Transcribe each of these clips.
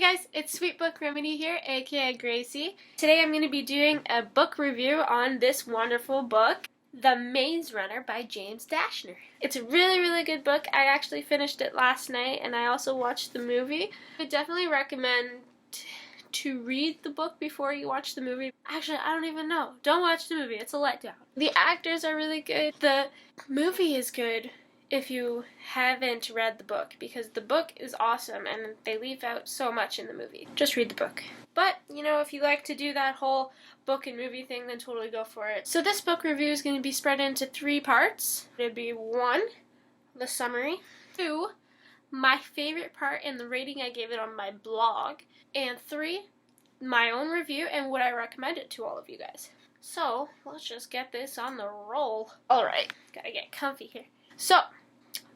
Hey guys, it's Sweet Book Remedy here, aka Gracie. Today I'm going to be doing a book review on this wonderful book, The Maze Runner by James Dashner. It's a really good book. I actually finished it last night and I also watched the movie. I definitely recommend to read the book before you watch the movie. Actually, I don't even know. Don't watch the movie. It's a letdown. The actors are really good. The movie is good if you haven't read the book, because the book is awesome and they leave out so much in the movie. Just read the book. But, you know, if you like to do that whole book and movie thing, then totally go for it. So this book review is going to be spread into 3 parts. It'd be 1, the summary, 2, my favorite part and the rating I gave it on my blog, and 3, my own review and would I recommend it to all of you guys. So, let's just get this on the roll. Alright, gotta get comfy here. So,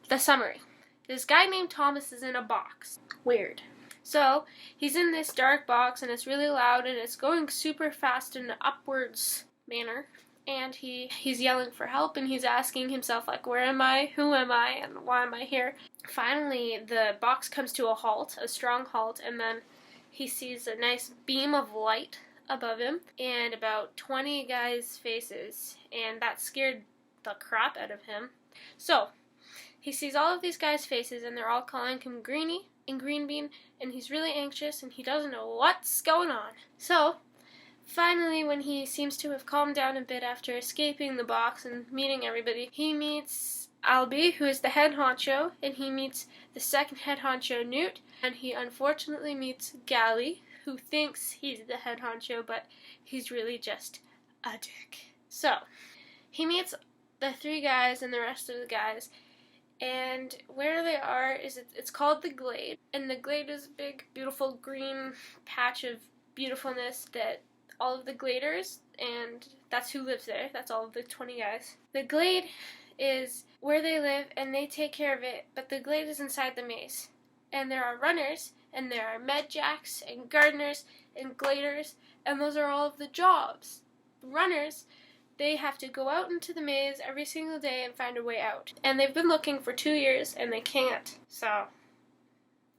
the summary. This guy named Thomas is in a box. Weird. So, he's in this dark box and it's really loud and it's going super fast in an upwards manner. And he's yelling for help and he's asking himself, like, where am I? Who am I? And why am I here? Finally, the box comes to a halt, a strong halt, and then he sees a nice beam of light above him and about 20 guys' faces, and that scared the crap out of him. So, he sees all of these guys' faces and they're all calling him Greenie and Green Bean, and he's really anxious and he doesn't know what's going on. So, finally, when he seems to have calmed down a bit after escaping the box and meeting everybody, he meets Albie, who is the head honcho, and he meets the second head honcho, Newt, and he unfortunately meets Gally, who thinks he's the head honcho, but he's really just a dick. So, he meets the 3 guys and the rest of the guys, and where they are is it's called the Glade, and the Glade is a big, beautiful green patch of beautifulness that all of the Gladers, and that's who lives there, that's all of the 20 guys. The Glade is where they live, and they take care of it, but the Glade is inside the maze. And there are runners, and there are medjacks, and gardeners, and gladers, and those are all of the jobs. Runners, they have to go out into the maze every single day and find a way out. And they've been looking for 2 years, and they can't. So,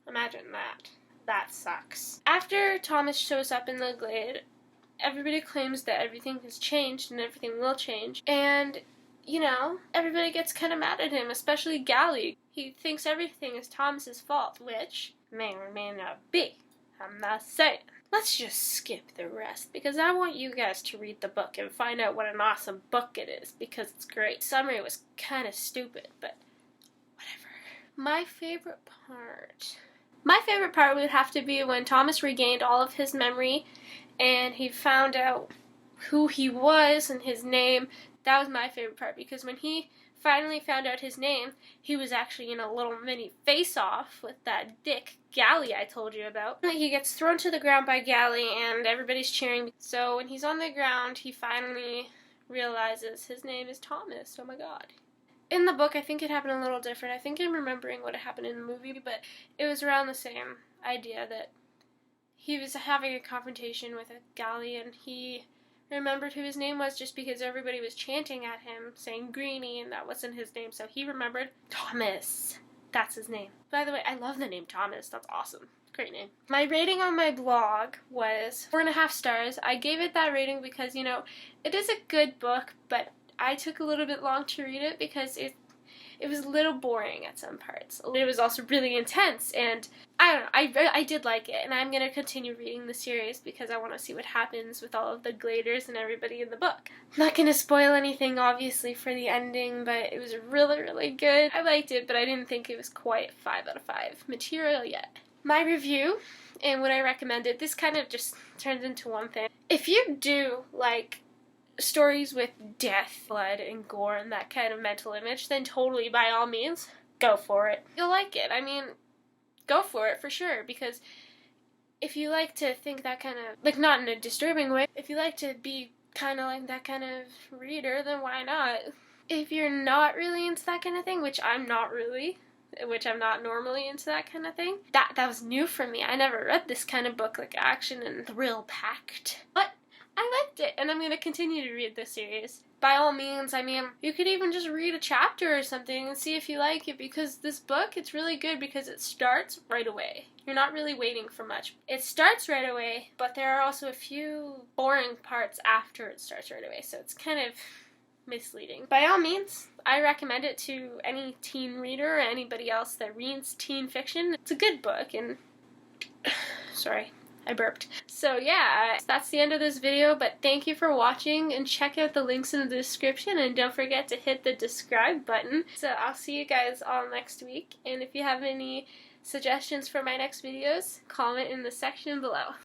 imagine that. That sucks. After Thomas shows up in the Glade, everybody claims that everything has changed, and everything will change. And, you know, everybody gets kind of mad at him, especially Gally. He thinks everything is Thomas's fault, which may or may not be. I'm not saying. Let's just skip the rest, because I want you guys to read the book and find out what an awesome book it is, because it's great. The summary was kind of stupid, but whatever. My favorite part would have to be when Thomas regained all of his memory and he found out who he was and his name. That was my favorite part, because when he finally found out his name, he was actually in a little mini face-off with that dick Gally I told you about. He gets thrown to the ground by Gally and everybody's cheering. So when he's on the ground, he finally realizes his name is Thomas. Oh my god. In the book, I think it happened a little different. I think I'm remembering what happened in the movie, but it was around the same idea that he was having a confrontation with a Gally and he remembered who his name was just because everybody was chanting at him, saying Greenie, and that wasn't his name, so he remembered Thomas. That's his name. By the way, I love the name Thomas. That's awesome. Great name. My rating on my blog was 4.5 stars. I gave it that rating because, you know, it is a good book, but I took a little bit long to read it because it was a little boring at some parts. It was also really intense, and I don't know, I did like it, and I'm going to continue reading the series because I want to see what happens with all of the Gladers and everybody in the book. I'm not going to spoil anything, obviously, for the ending, but it was really good. I liked it, but I didn't think it was quite 5 out of 5 material yet. My review, and what I recommended, this kind of just turns into one thing. If you do like stories with death, blood, and gore, and that kind of mental image, then totally, by all means, go for it. You'll like it. I mean, go for it for sure, because if you like to think that kind of, like, not in a disturbing way, if you like to be kind of like that kind of reader, then why not? If you're not really into that kind of thing, which I'm not normally into that kind of thing, that was new for me. I never read this kind of book, like action and thrill-packed. But I liked it, and I'm going to continue to read this series. By all means, I mean, you could even just read a chapter or something and see if you like it, because this book, it's really good because it starts right away. You're not really waiting for much. It starts right away, but there are also a few boring parts after it starts right away, so it's kind of misleading. By all means, I recommend it to any teen reader or anybody else that reads teen fiction. It's a good book, and sorry, I burped. So yeah, that's the end of this video, but thank you for watching, and check out the links in the description, and don't forget to hit the subscribe button. So I'll see you guys all next week, and if you have any suggestions for my next videos, comment in the section below.